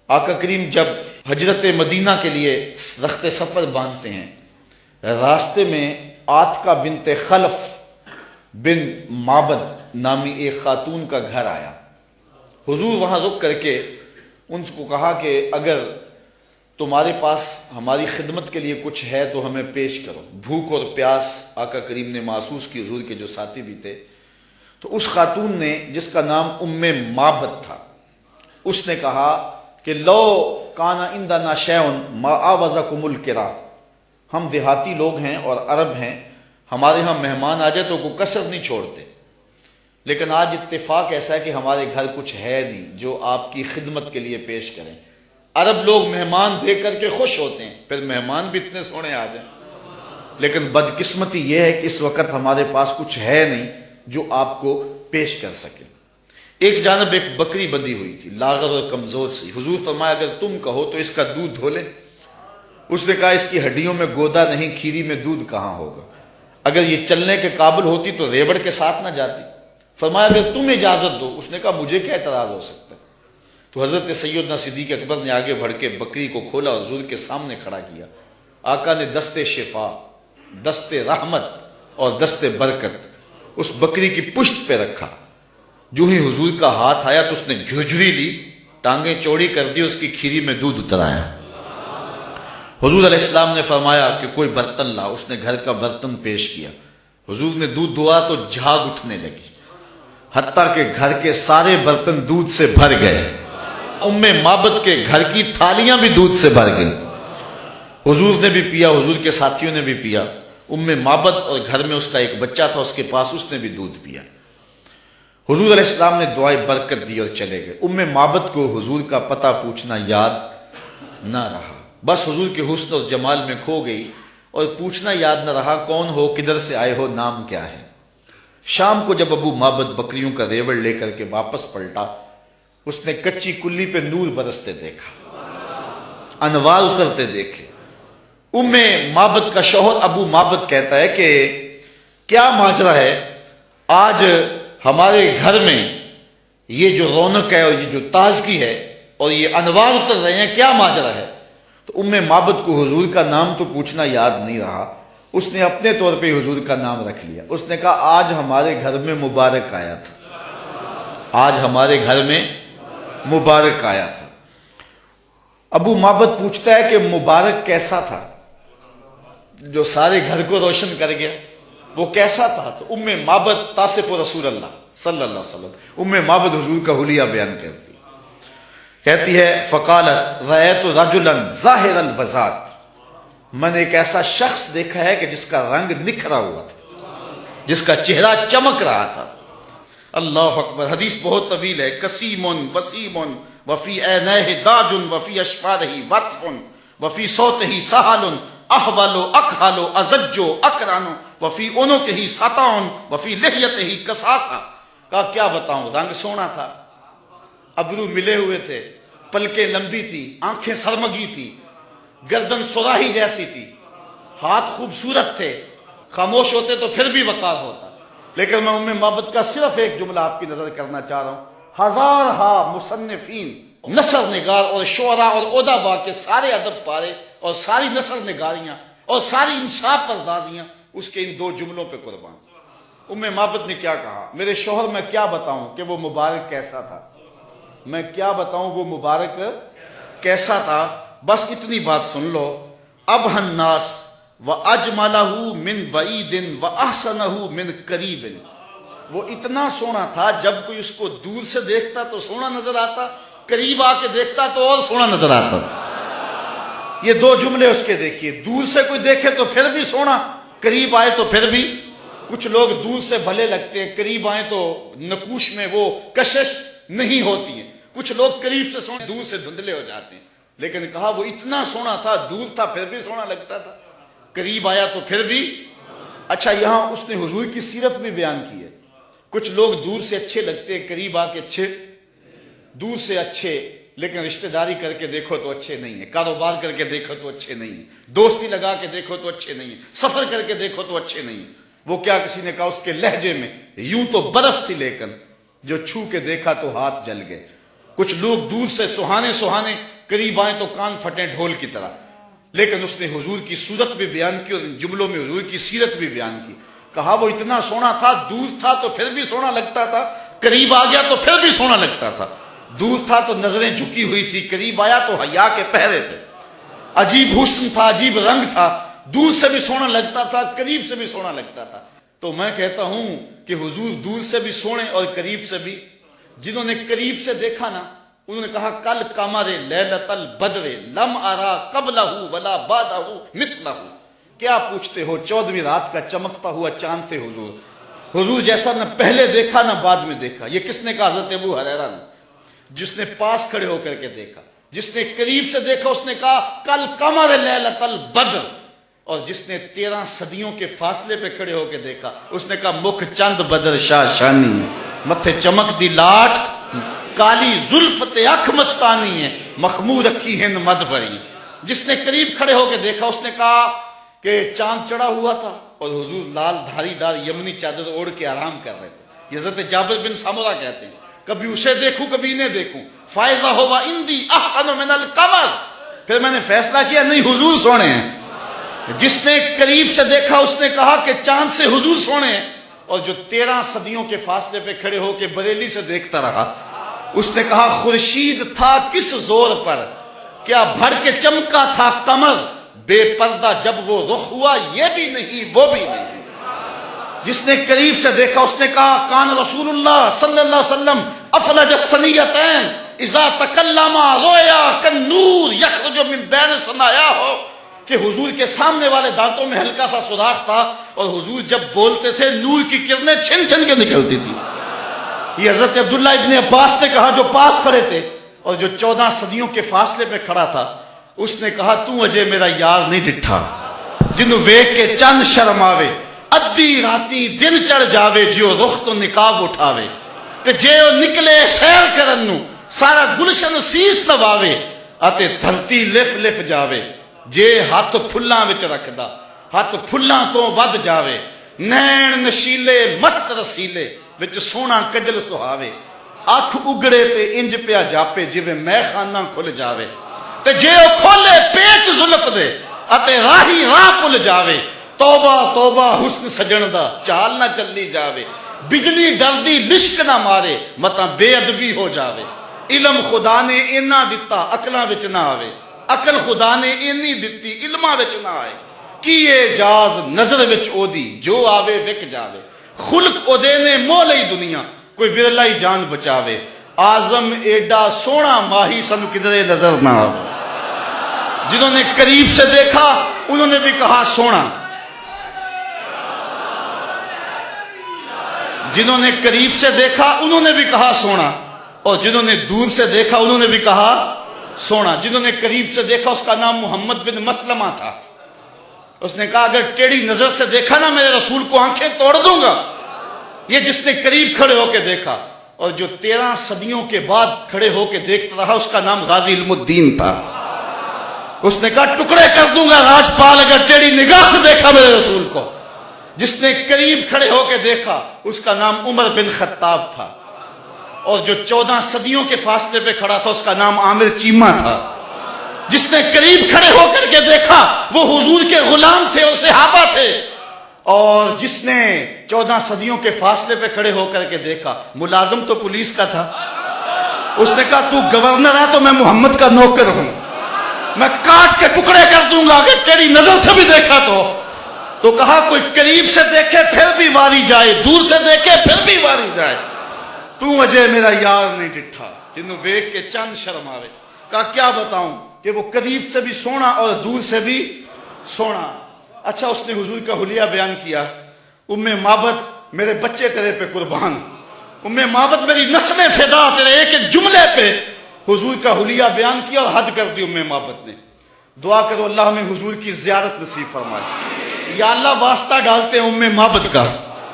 آقا کریم جب ہجرت مدینہ کے لیے رخت سفر باندھتے ہیں، راستے میں آتکا بنت خلف بن معبد نامی ایک خاتون کا گھر آیا۔ حضور وہاں رک کر کے ان کو کہا کہ اگر تمہارے پاس ہماری خدمت کے لیے کچھ ہے تو ہمیں پیش کرو۔ بھوک اور پیاس آقا کریم نے محسوس کی، حضور کے جو ساتھی بھی تھے۔ تو اس خاتون نے، جس کا نام معبد تھا، اس نے کہا کہ لو کانا عندنا شیء ما آوزکم الکرا، ہم دیہاتی لوگ ہیں اور عرب ہیں، ہمارے ہاں مہمان آ جائے تو کوئی کسر نہیں چھوڑتے، لیکن آج اتفاق ایسا ہے کہ ہمارے گھر کچھ ہے نہیں جو آپ کی خدمت کے لیے پیش کریں۔ عرب لوگ مہمان دیکھ کر کے خوش ہوتے ہیں، پھر مہمان بھی اتنے سونے آ جائیں، لیکن بدقسمتی یہ ہے کہ اس وقت ہمارے پاس کچھ ہے نہیں جو آپ کو پیش کر سکے۔ ایک جانب ایک بکری بندھی ہوئی تھی، لاغر اور کمزور سی۔ حضور فرمایا اگر تم کہو تو اس کا دودھ دھو لیں۔ اس نے کہا اس کی ہڈیوں میں گودا نہیں، کھیری میں دودھ کہاں ہوگا، اگر یہ چلنے کے قابل ہوتی تو ریوڑ کے ساتھ نہ جاتی۔ فرمایا اگر تم اجازت دو۔ اس نے کہا مجھے کیا اعتراض ہو سکتا ہے۔ تو حضرت سیدنا صدیق اکبر نے آگے بڑھ کے بکری کو کھولا اور حضور کے سامنے کھڑا کیا۔ آقا نے دست شفا، دست رحمت اور دست برکت اس بکری کی پشت پہ رکھا۔ جو ہی حضور کا ہاتھ آیا تو اس نے جھرجھری لی، ٹانگیں چوڑی کر دی، اس کی کھیری میں دودھ اترایا۔ حضور علیہ السلام نے فرمایا کہ کوئی برتن لا۔ اس نے گھر کا برتن پیش کیا۔ حضور نے دودھ دعا تو جھاگ اٹھنے لگی، حتیٰ کہ گھر کے سارے برتن دودھ سے بھر گئے۔ معبد کے گھر کی تھالیاں بھی دودھ سے بھر گئی۔ حضور نے بھی پیا، حضور کے ساتھیوں نے بھی پیا۔ معبد اور گھر میں اس کا ایک بچہ تھا اس کے پاس، اس نے بھی دودھ پیا۔ حضور علیہ السلام نے دعائے برکت دی اور چلے گئے۔ معبد کو حضور کا پتہ پوچھنا یاد نہ رہا، بس حضور کے حسن اور جمال میں کھو گئی، اور پوچھنا یاد نہ رہا کون ہو، کدھر سے آئے ہو، نام کیا ہے۔ شام کو جب معبد بکریوں کا ریوڑ لے کر کے واپس پلٹا، اس نے کچی کلی پہ نور برستے دیکھا، انوار اترتے دیکھے۔ معبد کا شوہر معبد کہتا ہے کہ کیا ماجرا ہے، آج ہمارے گھر میں یہ جو رونق ہے اور یہ جو تازگی ہے اور یہ انوار اتر رہے ہیں، کیا ماجرا ہے؟ تو معبد کو حضور کا نام تو پوچھنا یاد نہیں رہا، اس نے اپنے طور پہ حضور کا نام رکھ لیا۔ اس نے کہا آج ہمارے گھر میں مبارک آیا تھا، آج ہمارے گھر میں مبارک آیا تھا۔ معبد پوچھتا ہے کہ مبارک کیسا تھا جو سارے گھر کو روشن کر گیا، وہ کیسا تھا؟ تو معبد تاصف رسول اللہ صلی اللہ علیہ وسلم، معبد حضور کا حلیہ بیان کرتی، کہتی ہے فقالت رأیت رجلا ظاہر البذات، میں نے ایک ایسا شخص دیکھا ہے کہ جس کا رنگ نکھرا ہوا تھا، جس کا چہرہ چمک رہا تھا۔ اللہ اکبر۔ حدیث بہت طویل ہے۔ کسیم وسیم وفی عینیہ داج وفی اشفارہ وطف وفی صوتہ سہل احول اکحل ازج اکرن وفی عنقہ سطع وفی لحیتہ کساسہ۔ کہا کیا بتاؤں، رنگ سونا تھا، ابرو ملے ہوئے تھے، پلکیں لمبی تھی، آنکھیں سرمگی تھی، گردن سراہی جیسی تھی، ہاتھ خوبصورت تھے، خاموش ہوتے تو پھر بھی وقار ہوتا۔ لیکن میں معبد کا صرف ایک جملہ آپ کی نظر کرنا چاہ رہا ہوں۔ ہزارہا مصنفین، نثر نگار اور شعراء اور ادباء کے سارے ادب پارے اور ساری نثر نگاریاں اور ساری انصاف پردازیاں اس کے ان دو جملوں پہ قربان۔ معبد نے کیا کہا، میرے شوہر میں کیا بتاؤں کہ وہ مبارک کیسا تھا، میں کیا بتاؤں وہ مبارک کیسا تھا، بس اتنی بات سن لو۔ ابہى الناس وَأَجْمَلَهُ مِنْ بَعِيدٍ وَأَحْسَنَهُ مِنْ قَرِيبٍ، وہ اتنا سونا تھا جب کوئی اس کو دور سے دیکھتا تو سونا نظر آتا، قریب آ کے دیکھتا تو اور سونا نظر آتا۔ یہ دو جملے اس کے دیکھیے، دور سے کوئی دیکھے تو پھر بھی سونا، قریب آئے تو پھر بھی۔ کچھ لوگ دور سے بھلے لگتے ہیں، قریب آئے تو نقوش میں وہ کشش نہیں ہوتی ہے۔ کچھ لوگ قریب سے سونے، دور سے دھندلے ہو جاتے ہیں، لیکن کہا وہ اتنا سونا تھا، دور تھا پھر بھی سونا لگتا تھا، قریب آیا تو پھر بھی۔ اچھا، یہاں اس نے حضور کی سیرت بھی بیان کی ہے۔ کچھ لوگ دور سے اچھے لگتے ہیں، قریب آ کے اچھے، دور سے اچھے لیکن رشتہ داری کر کے دیکھو تو اچھے نہیں ہیں، کاروبار کر کے دیکھو تو اچھے نہیں ہیں، دوستی لگا کے دیکھو تو اچھے نہیں ہیں، سفر کر کے دیکھو تو اچھے نہیں ہیں۔ وہ کیا، کسی نے کہا اس کے لہجے میں یوں تو برف تھی لیکن جو چھو کے دیکھا تو ہاتھ جل گئے۔ کچھ لوگ دور سے سہانے سہانے قریب آئیں تو کان پھٹیں ڈھول کی طرح، لیکن اس نے حضور کی صورت بھی بیان کی اور ان جملوں میں حضور کی سیرت بھی بیان کی. کہا وہ اتنا سونا تھا، دور تھا تو پھر بھی سونا لگتا تھا، قریب آ گیا تو پھر بھی سونا لگتا تھا. دور تھا تو نظریں جھکی ہوئی تھی، قریب آیا تو حیا کے پہرے تھے. عجیب حسن تھا، عجیب رنگ تھا، دور سے بھی سونا لگتا تھا، قریب سے بھی سونا لگتا تھا. تو میں کہتا ہوں کہ حضور دور سے بھی سونے اور قریب سے بھی. جنہوں نے قریب سے دیکھا نا انہوں نے کہا کل قمر لیلۃ البدر لم ارا قبلہ ولا بعدہ مثلہ. کیا پوچھتے ہو، 14ویں رات کا چمکتا ہوا چاند تھے حضور. حضور جیسا نہ پہلے دیکھا نہ بعد میں دیکھا. یہ کس نے کہا؟ حضرت ابو ہریرہ نے. جس نے پاس کھڑے ہو کر کے دیکھا، جس نے قریب سے دیکھا اس نے کہا کل قمر لیلۃ البدر. اور جس نے 13 صدیوں کے فاصلے پہ کھڑے ہو کے دیکھا اس نے کہا مکھ چند بدر شاہ شانی، متھے چمک دی لاٹ، کالی زلف تے اکھ مستانی ہے، مخمور رکھی ہند مد بری. جس نے قریب کھڑے ہو کے دیکھا اس نے کہا کہ چاند چڑھا ہوا تھا اور حضور لال دھاری دار یمنی چادر اوڑھ کے آرام کر رہے تھے. یہ حضرت جابر بن سمرہ کہتے ہیں کبھی اسے دیکھوں کبھی انہیں دیکھوں، فائزہ ہوا اندی احسن من القمر. پھر میں نے فیصلہ کیا نہیں حضور سونے ہیں. جس نے قریب سے دیکھا اس نے کہا کہ چاند سے حضور سونے ہیں، اور جو 13 صدیوں کے فاصلے پہ کھڑے ہو کے بریلی سے دیکھتا رہا اس نے کہا خورشید تھا کس زور پر، کیا بھڑ کے چمکا تھا قمر، بے پردہ جب وہ رخ ہوا یہ بھی نہیں وہ بھی نہیں. جس نے قریب سے دیکھا اس نے کہا کان رسول اللہ صلی اللہ علیہ وسلم افلج الثنیتین اذا تکلم رویا کالنور یخرج من بین ثنایاہ، کہ حضور کے سامنے والے دانتوں میں ہلکا سا سوراخ تھا اور حضور جب بولتے تھے نور کی کرنیں چھن چھن کے نکلتی تھی. یہ حضرت عبداللہ ابن عباس نے کہا جو پاس کھڑے تھے اور جو 14 صدیوں کے فاصلے پہ کھڑا تھا اس نے کہا تو اجے میرا یار نہیں ڈٹھا، جنوں ویکھ کے چند شرم آوے، ادھی راتی دن چڑھ جاوے، جیو رخ تو نقاب اٹھاوے، کہ جے او نکلے سیر کرن نو سارا گلشن سیس نواوے، اتے دھرتی لف لف جاوے. جے ہاتھ پھلاں وچ رکھدا ہاتھ پھلاں تو ود جاوے، نین نشیلے مست رسیلے وچ سونا کجل سہاوے، اکھ اگڑے تے انج پیا جاپے جویں میں خانہ کھل جاوے، تے جے او کھولے پیچ زلف دے اتے راہی راہ پل جاوے، توبہ توبہ حسن سجن دا چال نہ چلی جاوے، بجلی ڈردی لشک نہ مارے متاں بے ادبی ہو جاوے. علم خدا نے اینا دتا عقلاں وچ نہ آوے، عقل خدا نے اینی دتی علماں وچ نہ آئے. کیے جاز نظر وچ او دی جو آوے وک جاوے، خلق او دے نے مو لئی دنیا کوئی ورلا ہی جان بچاوے. آزم ایڈا سونا ماہی سن کدرے نظر نہ آوے. جنہوں نے قریب سے دیکھا انہوں نے بھی کہا سونا، جنہوں نے قریب سے دیکھا انہوں نے بھی کہا سونا، اور جنہوں نے دور سے دیکھا انہوں نے بھی کہا سونا. جنہوں نے قریب سے دیکھا اس کا نام محمد بن مسلمہ تھا. اس نے کہا اگر ٹیڑھی نظر سے دیکھا نا میرے رسول کو آنکھیں توڑ دوں گا. یہ جس نے قریب کھڑے ہو کے دیکھا، اور جو 13 صدیوں کے بعد کھڑے ہو کے دیکھتا رہا اس کا نام غازی علم الدین تھا. اس نے کہا ٹکڑے کر دوں گا راجپال اگر ٹیڑھی نگاہ سے دیکھا میرے رسول کو. جس نے قریب کھڑے ہو کے دیکھا اس کا نام عمر بن خطاب تھا، اور جو 14 صدیوں کے فاصلے پہ کھڑا تھا اس کا نام عامر چیمہ تھا. جس نے قریب کھڑے ہو کر کے دیکھا وہ حضور کے غلام تھے اور صحابہ تھے، اور جس نے 14 صدیوں کے فاصلے پہ کھڑے ہو کر کے دیکھا ملازم تو پولیس کا تھا. اس نے کہا تو گورنر ہے تو میں محمد کا نوکر ہوں، میں کاٹ کے ٹکڑے کر دوں گا کہ تیری نظر سے بھی دیکھا تو کہا کوئی قریب سے دیکھے پھر بھی واری جائے، دور سے دیکھے پھر بھی واری جائے. تو اجے میرا یار نہیں ڈٹھا، جنوں ویکھ کے چند شرم آوے. کہا کیا بتاؤں کہ وہ قریب سے بھی سونا اور دور سے بھی سونا. اچھا اس نے حضور کا حلیہ بیان کیا. ام معبد میرے بچے تیرے پہ قربان، ام معبد میری نسلیں فدا تیرے ایک ایک جملے پہ. حضور کا حلیہ بیان کیا اور حد کر دی ام معبد نے. دعا کرو اللہ ہمیں حضور کی زیارت نصیب فرمائے. یا اللہ واسطہ ڈالتے ہیں ام معبد کا،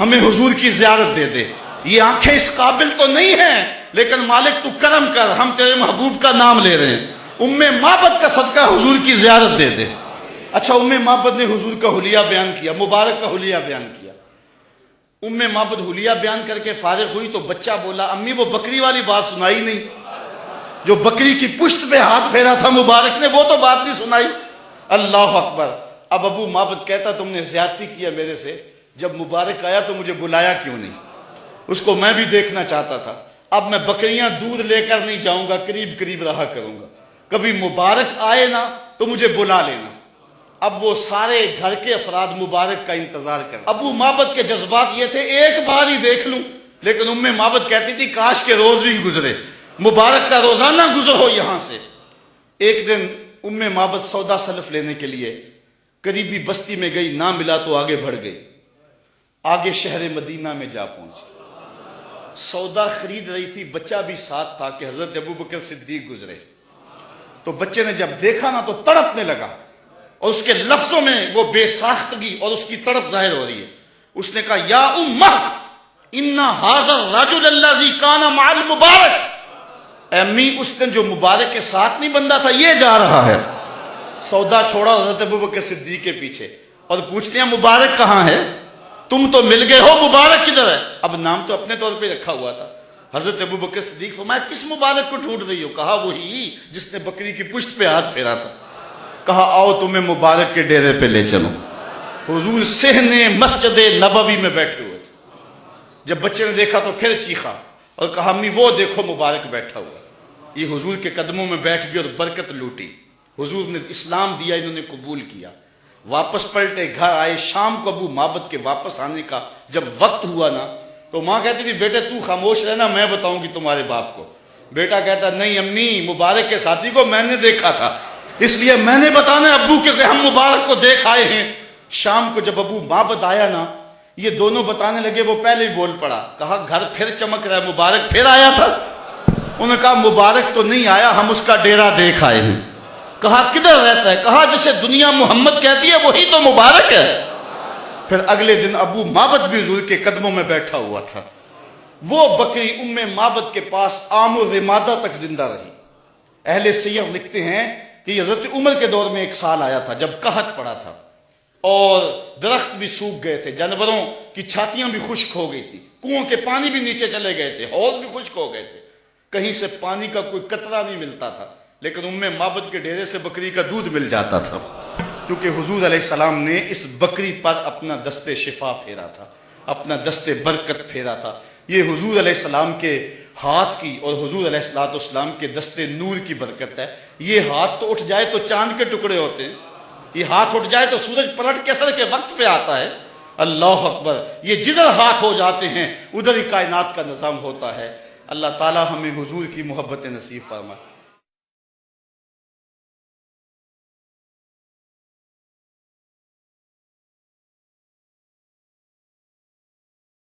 ہمیں حضور کی زیارت دے دے. یہ آنکھیں اس قابل تو نہیں ہیں لیکن مالک تو کرم کر، ہم تیرے محبوب کا نام لے رہے ہیں. ام معبد کا صدقہ حضور کی زیارت دے دے. اچھا ام معبد نے حضور کا حلیہ بیان کیا، مبارک کا حلیہ بیان کیا. ام معبد حلیہ بیان کر کے فارغ ہوئی تو بچہ بولا امی وہ بکری والی بات سنائی نہیں. جو بکری کی پشت پہ ہاتھ پھیرا تھا مبارک نے، وہ تو بات نہیں سنائی۔ اللہ اکبر۔ اب ابو معبد کہتا تم نے زیادتی کیا میرے سے، جب مبارک آیا تو مجھے بلایا کیوں نہیں؟ اس کو میں بھی دیکھنا چاہتا تھا۔ اب میں بکریاں دودھ لے کر نہیں جاؤں گا، قریب قریب رہا کروں گا، کبھی مبارک آئے نا تو مجھے بلا لینا۔ اب وہ سارے گھر کے افراد مبارک کا انتظار کر۔ ابو معبد کے جذبات یہ تھے ایک بار ہی دیکھ لوں، لیکن معبد کہتی تھی کاش کے روز بھی گزرے، مبارک کا روزانہ گزر ہو یہاں سے۔ ایک دن معبد سودا سلف لینے کے لیے قریبی بستی میں گئی، نہ ملا تو آگے بڑھ گئی، آگے شہر مدینہ میں جا پہنچی۔ سودا خرید رہی تھی، بچہ بھی ساتھ تھا کہ حضرت ابوبکر صدیق گزرے۔ تو بچے نے جب دیکھا نا تو تڑپنے لگا، اور اس کے لفظوں میں وہ بے ساختگی اور اس کی تڑپ ظاہر ہو رہی ہے۔ اس نے کہا یا امہ ان ھذا الرجل الذی کان مع المبارک، اے امی اس دن جو مبارک کے ساتھ نہیں بندہ تھا یہ جا رہا ہے۔ سودا چھوڑا حضرت ابوبکر صدیق کے پیچھے اور پوچھتے ہیں مبارک کہاں ہے؟ تم تو مل گئے ہو، مبارک کدھر ہے؟ اب نام تو اپنے طور پہ رکھا ہوا تھا۔ حضرت ابوبکر صدیق فرمایا کس مبارک کو ڈھونڈ رہی ہو؟ کہا وہی جس نے بکری کی پشت پہ ہاتھ پھیرا تھا۔ کہا آؤ تمہیں مبارک کے ڈیرے پہ لے چلو۔ حضور صحن مسجد نبوی میں بیٹھے ہوئے تھے۔ جب بچے نے دیکھا تو پھر چیخا اور کہا امی وہ دیکھو مبارک بیٹھا ہوا۔ یہ حضور کے قدموں میں بیٹھ گئی اور برکت لوٹی۔ حضور نے اسلام دیا، انہوں نے قبول کیا، واپس پلٹے، گھر آئے۔ شام کو ابو معبد کے واپس آنے کا جب وقت ہوا نا تو ماں کہتی تھی بیٹے تو خاموش رہنا، میں بتاؤں گی تمہارے باپ کو۔ بیٹا کہتا نہیں امی، مبارک کے ساتھی کو میں نے دیکھا تھا، اس لیے میں نے بتانا ابو کہ ہم مبارک کو دیکھ آئے ہیں۔ شام کو جب ابو معبد آیا نا، یہ دونوں بتانے لگے، وہ پہلے ہی بول پڑا، کہا گھر پھر چمک رہا ہے، مبارک پھر آیا تھا؟ انہوں نے کہا مبارک تو نہیں آیا، ہم اس کا ڈیرا دیکھ آئے ہیں۔ کہا کدھر رہتا ہے؟ کہا جسے دنیا محمد کہتی ہے وہی تو مبارک ہے۔ پھر اگلے دن ابو معبد بھی حضور کے قدموں میں بیٹھا ہوا تھا۔ وہ بکری معبد کے پاس عام و رمادہ تک زندہ رہی۔ اہل سیر لکھتے ہیں کہ حضرت عمر کے دور میں ایک سال آیا تھا جب قحط پڑا تھا اور درخت بھی سوکھ گئے تھے، جانوروں کی چھاتیاں بھی خشک ہو گئی تھی، کنووں کے پانی بھی نیچے چلے گئے تھے، حوض بھی خشک ہو گئے تھے، کہیں سے پانی کا کوئی قطرہ نہیں ملتا تھا، لیکن معبد کے ڈیرے سے بکری کا دودھ مل جاتا تھا، کیونکہ حضور علیہ السلام نے اس بکری پر اپنا دست شفا پھیرا تھا، اپنا دست برکت پھیرا تھا۔ یہ حضور علیہ السلام کے ہاتھ کی اور حضور علیہ السلام کے دست نور کی برکت ہے۔ یہ ہاتھ تو اٹھ جائے تو چاند کے ٹکڑے ہوتے ہیں، یہ ہاتھ اٹھ جائے تو سورج پلٹ کے سر کے وقت پہ آتا ہے۔ اللہ اکبر۔ یہ جدھر ہاتھ ہو جاتے ہیں ادھر ہی کائنات کا نظام ہوتا ہے۔ اللہ تعالی ہمیں حضور کی محبت نصیب فرمائے۔